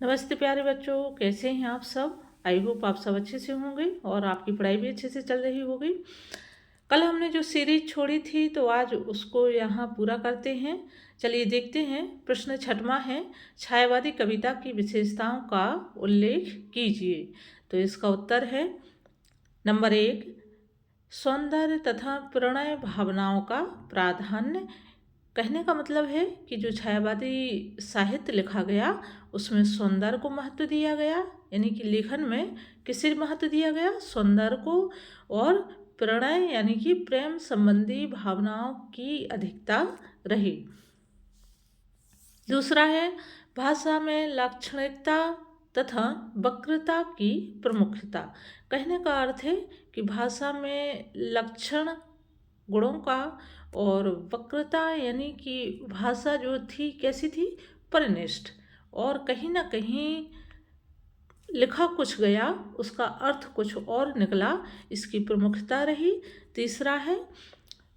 नमस्ते प्यारे बच्चों, कैसे हैं आप सब। आई होप आप सब अच्छे से होंगे और आपकी पढ़ाई भी अच्छे से चल रही होगी। कल हमने जो सीरीज छोड़ी थी तो आज उसको यहाँ पूरा करते हैं। चलिए देखते हैं। प्रश्न 6वां है, छायावादी कविता की विशेषताओं का उल्लेख कीजिए। तो इसका उत्तर है नंबर 1, सौंदर्य तथा प्रणय भावनाओं का प्राधान्य। कहने का मतलब है कि जो छायावादी साहित्य लिखा गया उसमें सौंदर्य को महत्व दिया गया, यानी कि लेखन में किसे महत्व दिया गया, सौंदर्य को, और प्रणय यानी कि प्रेम संबंधी भावनाओं की अधिकता रही। दूसरा है, भाषा में लाक्षणिकता तथा वक्रता की प्रमुखता। कहने का अर्थ है कि भाषा में लक्षण गुणों का और वक्रता यानी कि भाषा जो थी कैसी थी, परिनिष्ठ, और कहीं ना कहीं लिखा कुछ गया उसका अर्थ कुछ और निकला, इसकी प्रमुखता रही। तीसरा है,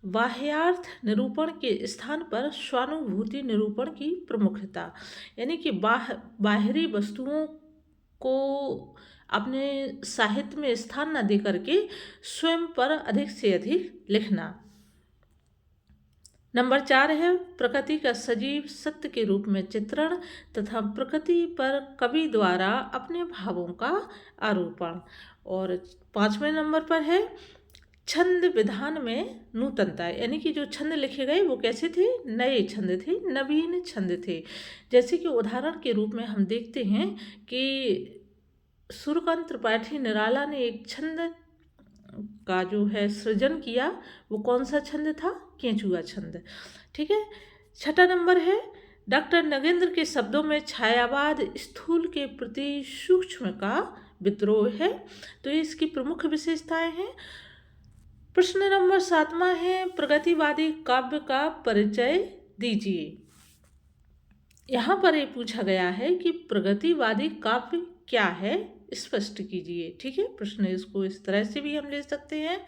बाह्यार्थ निरूपण के स्थान पर स्वानुभूति निरूपण की प्रमुखता, यानी कि बाहरी वस्तुओं को अपने साहित्य में स्थान न दे करके स्वयं पर अधिक से अधिक लिखना। नंबर 4 है, प्रकृति का सजीव सत्य के रूप में चित्रण तथा प्रकृति पर कवि द्वारा अपने भावों का आरोपण। और 5वें नंबर पर है, छंद विधान में नूतनता, यानी कि जो छंद लिखे गए वो कैसे थे, नए छंद थे, नवीन छंद थे। जैसे कि उदाहरण के रूप में हम देखते हैं कि सूर्यकांत त्रिपाठी निराला ने एक छंद का जो है सृजन किया, वो कौन सा छंद था, केंचुआ छंद। ठीक है। 6वां नंबर है, डॉक्टर नगेंद्र के शब्दों में छायावाद स्थूल के प्रति सूक्ष्म का विद्रोह है। तो ये इसकी प्रमुख विशेषताएं हैं। प्रश्न नंबर 7वां है, प्रगतिवादी काव्य का परिचय दीजिए। यहाँ पर ये पूछा गया है कि प्रगतिवादी काव्य क्या है, स्पष्ट कीजिए। ठीक है, प्रश्न इसको इस तरह से भी हम ले सकते हैं।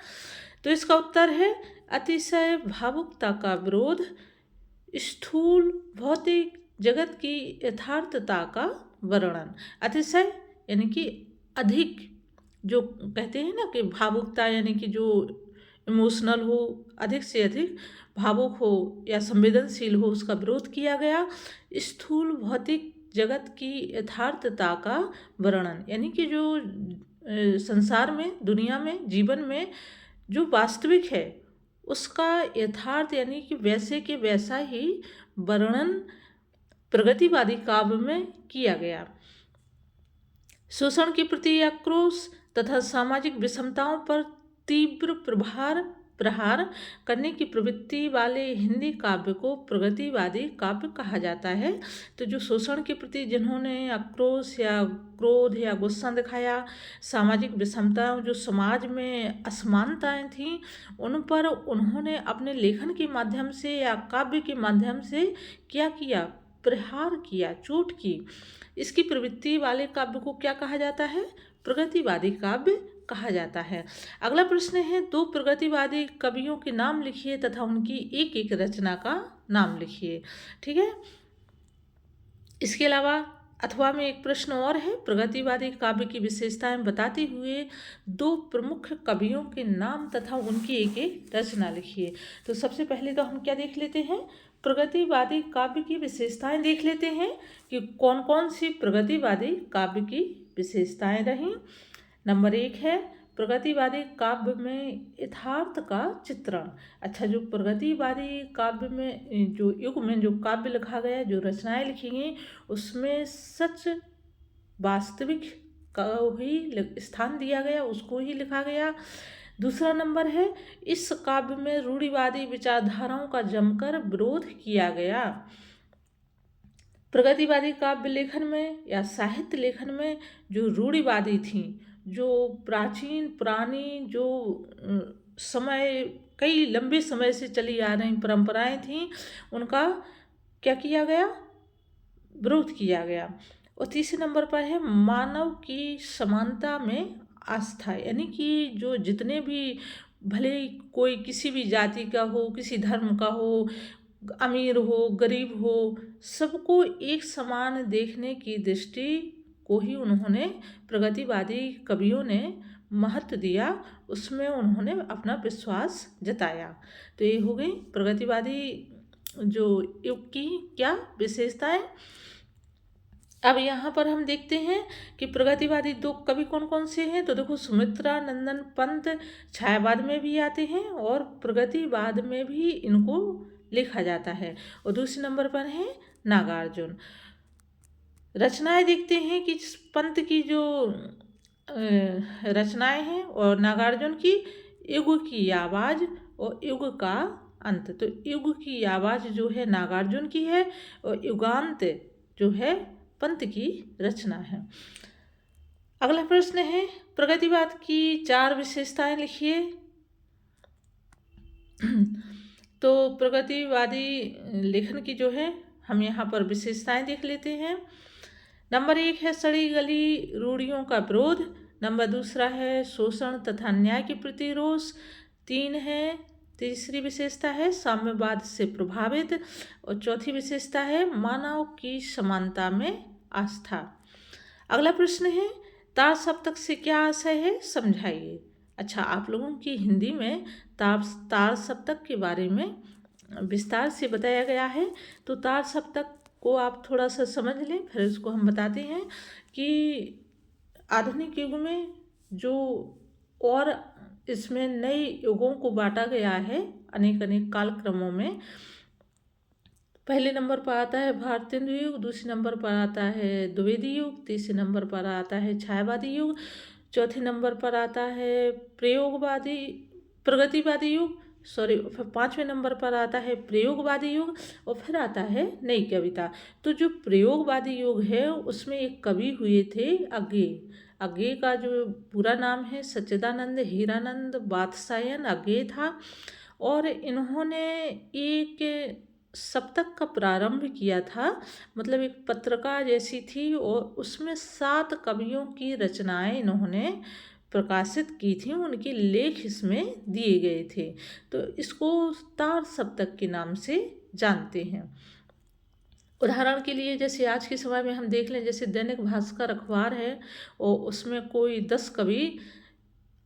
तो इसका उत्तर है, अतिशय भावुकता का विरोध, स्थूल भौतिक जगत की यथार्थता का वर्णन। अतिशय यानी कि अधिक, जो कहते हैं ना कि भावुकता यानी कि जो इमोशनल हो, अधिक से अधिक भावुक हो या संवेदनशील हो, उसका विरोध किया गया। स्थूल भौतिक जगत की यथार्थता का वर्णन, यानी कि जो संसार में, दुनिया में, जीवन में जो वास्तविक है उसका यथार्थ यानी कि वैसे के वैसा ही वर्णन प्रगतिवादी काव्य में किया गया। शोषण के प्रति आक्रोश तथा सामाजिक विषमताओं पर तीव्र प्रहार करने की प्रवृत्ति वाले हिंदी काव्य को प्रगतिवादी काव्य कहा जाता है। तो जो शोषण के प्रति जिन्होंने आक्रोश या क्रोध या गुस्सा दिखाया, सामाजिक विषमताएं, जो समाज में असमानताएं थीं, उन पर उन्होंने अपने लेखन के माध्यम से या काव्य के माध्यम से क्या किया, प्रहार किया, चोट की। इसकी प्रवृत्ति वाले काव्य को क्या कहा जाता है, प्रगतिवादी काव्य कहा जाता है। अगला प्रश्न है, 2 प्रगतिवादी कवियों के नाम लिखिए तथा उनकी एक एक रचना का नाम लिखिए। ठीक है। इसके अलावा अथवा में एक प्रश्न और है, प्रगतिवादी काव्य की विशेषताएं बताते हुए 2 प्रमुख कवियों के नाम तथा उनकी एक एक रचना लिखिए। तो सबसे पहले तो हम क्या देख लेते हैं, प्रगतिवादी काव्य की विशेषताएं देख लेते हैं कि कौन कौन सी प्रगतिवादी काव्य की विशेषताएं रहीं। नंबर 1 है, प्रगतिवादी काव्य में यथार्थ का चित्रण। अच्छा, जो प्रगतिवादी काव्य में, जो युग में जो काव्य लिखा गया, जो रचनाएं लिखी गई, उसमें सच वास्तविक का ही स्थान दिया गया, उसको ही लिखा गया। दूसरा नंबर है, इस काव्य में रूढ़िवादी विचारधाराओं का जमकर विरोध किया गया। प्रगतिवादी काव्य लेखन में या साहित्य लेखन में जो रूढ़िवादी थी, जो प्राचीन पुरानी जो समय, कई लंबे समय से चली आ रही परंपराएं थीं, उनका क्या किया गया, विरोध किया गया। और तीसरे नंबर पर है, मानव की समानता में आस्था, यानी कि जो जितने भी, भले कोई किसी भी जाति का हो, किसी धर्म का हो, अमीर हो गरीब हो, सबको एक समान देखने की दृष्टि को ही उन्होंने, प्रगतिवादी कवियों ने महत्व दिया, उसमें उन्होंने अपना विश्वास जताया। तो ये हो गई प्रगतिवादी जो युग की क्या विशेषताएं। अब यहाँ पर हम देखते हैं कि प्रगतिवादी दो कवि कौन कौन से हैं। तो देखो, सुमित्रा नंदन पंत छायावाद में भी आते हैं और प्रगतिवाद में भी इनको लिखा जाता है। और दूसरे नंबर पर है नागार्जुन। रचनाएं देखते हैं कि पंत की जो रचनाएं हैं और नागार्जुन की युग की आवाज़ और युग का अंत। तो युग की आवाज़ जो है नागार्जुन की है और युगांत जो है पंत की रचना है। अगला प्रश्न है, प्रगतिवाद की 4 विशेषताएं लिखिए। तो प्रगतिवादी लेखन की जो है हम यहाँ पर विशेषताएं देख लेते हैं। नंबर 1 है सड़ी गली रूढ़ियों का विरोध। नंबर 2 है शोषण तथा न्याय के प्रति रोष। 3 है, तीसरी विशेषता है साम्यवाद से प्रभावित। और चौथी विशेषता है मानव की समानता में आस्था। अगला प्रश्न है, तार सप्तक से क्या आशय है, समझाइए। अच्छा, आप लोगों की हिंदी में तार सप्तक के बारे में विस्तार से बताया गया है। तो तार सप्तक को आप थोड़ा सा समझ लें, फिर इसको हम बताते हैं कि आधुनिक युग में जो और इसमें नए युगों को बांटा गया है अनेक अनेक कालक्रमों में। पहले नंबर पर आता है भारतेंदु युग, दूसरे नंबर पर आता है द्विवेदी युग, तीसरे नंबर पर आता है छायावादी युग, चौथे नंबर पर आता है प्रगतिवादी युग, फिर 5वें नंबर पर आता है प्रयोगवादी युग और फिर आता है नई कविता। तो जो प्रयोगवादी युग है उसमें एक कवि हुए थे अज्ञेय का जो पूरा नाम है सच्चिदानंद हीरानंद बादशायन अज्ञेय था। और इन्होंने एक सप्तक का प्रारंभ किया था, मतलब एक पत्रिका जैसी थी और उसमें 7 कवियों की रचनाएं इन्होंने प्रकाशित की थी, उनके लेख इसमें दिए गए थे। तो इसको तार सप्तक के नाम से जानते हैं। उदाहरण के लिए जैसे आज के समय में हम देख लें, जैसे दैनिक भास्कर अखबार है और उसमें कोई 10 कवि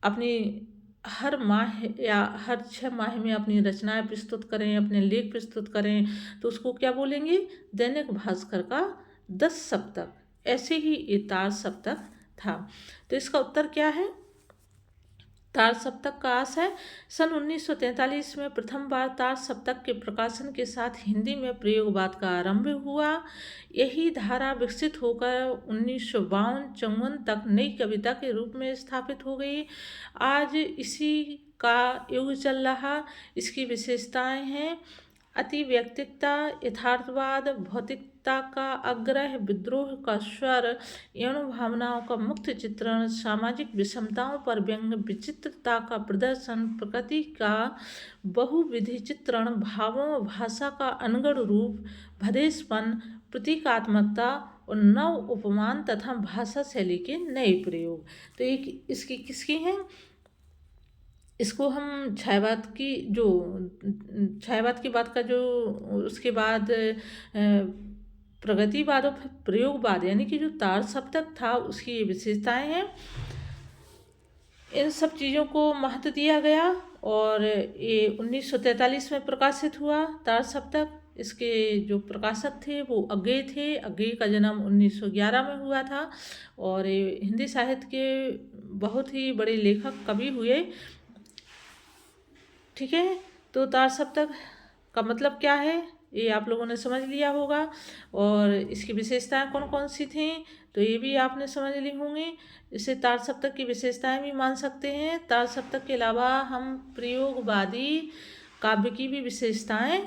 अपनी हर माह या हर 6 माह में अपनी रचनाएं प्रस्तुत करें, अपने लेख प्रस्तुत करें, तो उसको क्या बोलेंगे, दैनिक भास्कर का 10 सप्तक। ऐसे ही ये तार सप्तक था। तो इसका उत्तर क्या है, तार सप्तक का आशय सन 1943 में प्रथम बार तार सप्तक के प्रकाशन के साथ हिंदी में प्रयोगवाद का आरंभ हुआ। यही धारा विकसित होकर 1952-54 तक नई कविता के रूप में स्थापित हो गई। आज इसी का युग चल रहा। इसकी विशेषताएं हैं अति व्यक्तिकता, यथार्थवाद, भौतिकता का आग्रह, विद्रोह का स्वर, यौन भावनाओं का मुक्त चित्रण, सामाजिक विषमताओं पर व्यंग, विचित्रता का प्रदर्शन, प्रकृति का बहुविधि चित्रण, भावों भाषा का अनगढ़ रूप, भदेशपन, प्रतीकात्मकता और नव उपमान तथा भाषा शैली के नए प्रयोग। तो एक इसकी किसकी हैं, इसको हम छायावाद की बात का जो उसके बाद प्रगतिवाद और प्रयोगवाद यानी कि जो तार सप्तक था उसकी ये विशेषताएं हैं। इन सब चीज़ों को महत्व दिया गया और ये 1943 में प्रकाशित हुआ तार सप्तक। इसके जो प्रकाशक थे वो अज्ञेय थे। अज्ञेय का जन्म 1911 में हुआ था और ये हिंदी साहित्य के बहुत ही बड़े लेखक कवि हुए। ठीक है, तो तार सप्तक का मतलब क्या है ये आप लोगों ने समझ लिया होगा और इसकी विशेषताएं कौन कौन सी थी तो ये भी आपने समझ ली होंगी। इसे तार सप्तक की विशेषताएं भी मान सकते हैं। तार सप्तक के अलावा हम प्रयोगवादी काव्य की भी विशेषताएं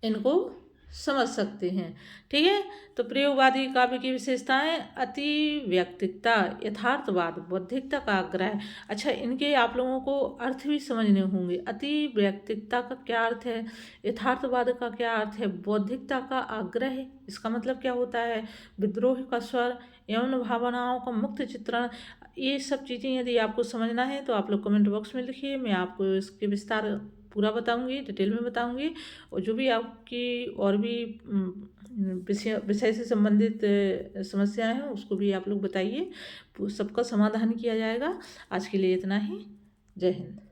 इनको समझ सकते हैं। ठीक है, तो प्रयोगवादी काव्य की विशेषताएं अति व्यक्तिकता, यथार्थवाद, बौद्धिकता का आग्रह। अच्छा, इनके आप लोगों को अर्थ भी समझने होंगे। अति व्यक्तिकता का क्या अर्थ है, यथार्थवाद का क्या अर्थ है, बौद्धिकता का आग्रह इसका मतलब क्या होता है, विद्रोह का स्वर, यौन भावनाओं का मुक्त चित्रण। ये सब चीज़ें यदि आपको समझना है तो आप लोग कमेंट बॉक्स में लिखिए, मैं आपको इसके विस्तार पूरा बताऊंगी, डिटेल में बताऊंगी। और जो भी आपकी और भी विषय से संबंधित समस्याएं हैं उसको भी आप लोग बताइए, सबका समाधान किया जाएगा। आज के लिए इतना ही। जय हिंद।